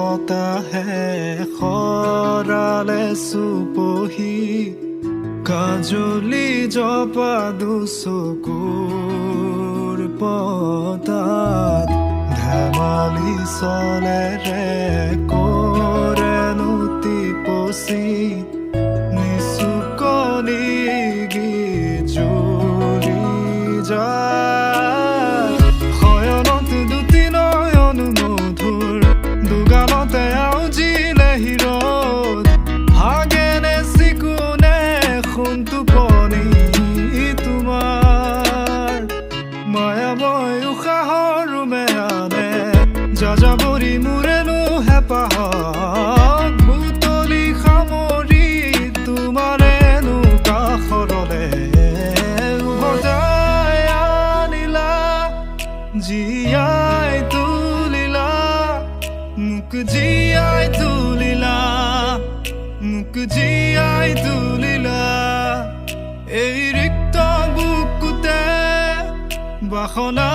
বতাহে খৰালে চুপহি কাজলি জপা দুচকুৰ পতাত ধেমালি চলেৰে কৰেনো টিপচি নিচুকনি গিজুৰি যায় শয়নত দুটি নয়ন মধুৰ দুগালতে আউজিলে হিৰত ভাগেনে চিকুনে সোণটোপনি তোমাৰ মায়াময় উশাহৰ মেয়ানে যাযাবৰী মোৰেনো হেঁপাহক বুটলি সামৰি তোমাৰেনো কাষৰলে উভতাই আনিলা জীয়াই তুলিলা মোক জীয়াই তুলিলা মোক জীয়াই তুলিলা এই ৰিক্ত বুকুতে বাসনা